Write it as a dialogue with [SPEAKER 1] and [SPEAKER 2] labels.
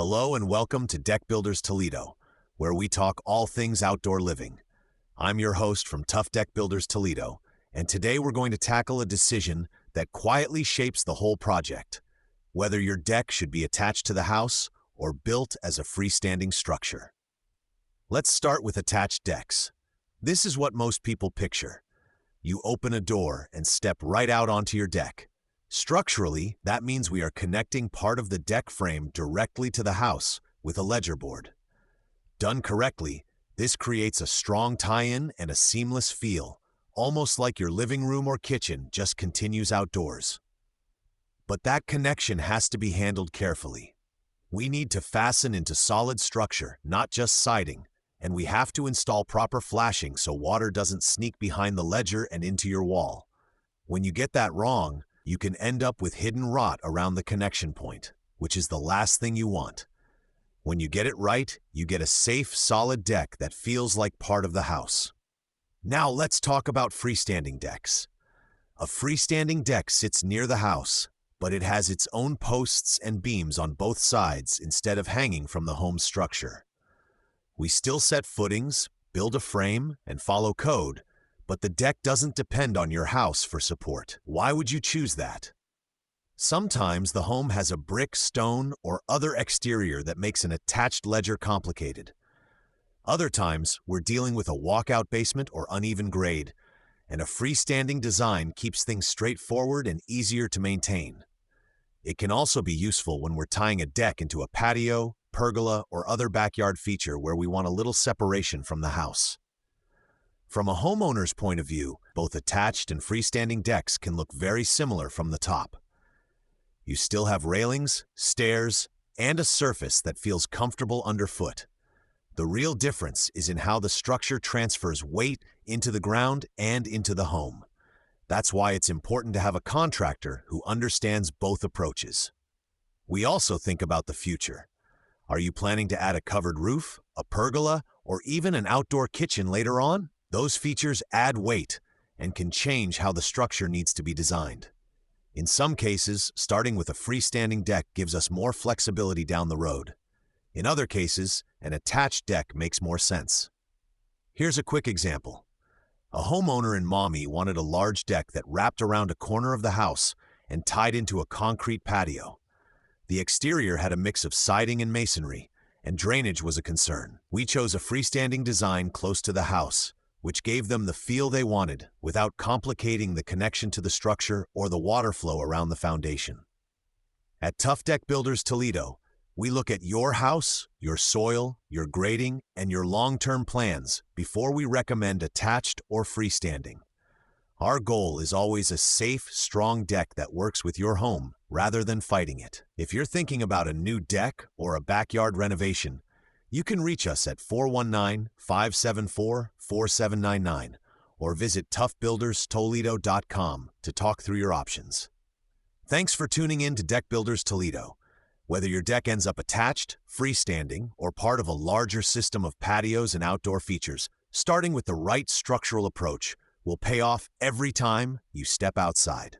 [SPEAKER 1] Hello and welcome to Deck Builders Toledo, where we talk all things outdoor living. I'm your host from Tuff Deck Builders Toledo, and today we're going to tackle a decision that quietly shapes the whole project, whether your deck should be attached to the house or built as a freestanding structure. Let's start with attached decks. This is what most people picture. You open a door and step right out onto your deck. Structurally, that means we are connecting part of the deck frame directly to the house with a ledger board. Done correctly, this creates a strong tie-in and a seamless feel, almost like your living room or kitchen just continues outdoors. But that connection has to be handled carefully. We need to fasten into solid structure, not just siding, and we have to install proper flashing so water doesn't sneak behind the ledger and into your wall. When you get that wrong, you can end up with hidden rot around the connection point, which is the last thing you want. When you get it right, you get a safe, solid deck that feels like part of the house. Now let's talk about freestanding decks. A freestanding deck sits near the house, but it has its own posts and beams on both sides instead of hanging from the home structure. We still set footings, build a frame, and follow code, but the deck doesn't depend on your house for support. Why would you choose that? Sometimes the home has a brick, stone, or other exterior that makes an attached ledger complicated. Other times, we're dealing with a walkout basement or uneven grade, and a freestanding design keeps things straightforward and easier to maintain. It can also be useful when we're tying a deck into a patio, pergola, or other backyard feature where we want a little separation from the house. From a homeowner's point of view, both attached and freestanding decks can look very similar from the top. You still have railings, stairs, and a surface that feels comfortable underfoot. The real difference is in how the structure transfers weight into the ground and into the home. That's why it's important to have a contractor who understands both approaches. We also think about the future. Are you planning to add a covered roof, a pergola, or even an outdoor kitchen later on? Those features add weight and can change how the structure needs to be designed. In some cases, starting with a freestanding deck gives us more flexibility down the road. In other cases, an attached deck makes more sense. Here's a quick example. A homeowner in Maumee wanted a large deck that wrapped around a corner of the house and tied into a concrete patio. The exterior had a mix of siding and masonry, and drainage was a concern. We chose a freestanding design close to the house, which gave them the feel they wanted without complicating the connection to the structure or the water flow around the foundation. At Tuff Deck Builders Toledo, we look at your house, your soil, your grading, and your long-term plans before we recommend attached or freestanding. Our goal is always a safe, strong deck that works with your home rather than fighting it. If you're thinking about a new deck or a backyard renovation, you can reach us at 419-574-4799 or visit tuffbuilderstoledo.com to talk through your options. Thanks for tuning in to Deck Builders Toledo. Whether your deck ends up attached, freestanding, or part of a larger system of patios and outdoor features, starting with the right structural approach will pay off every time you step outside.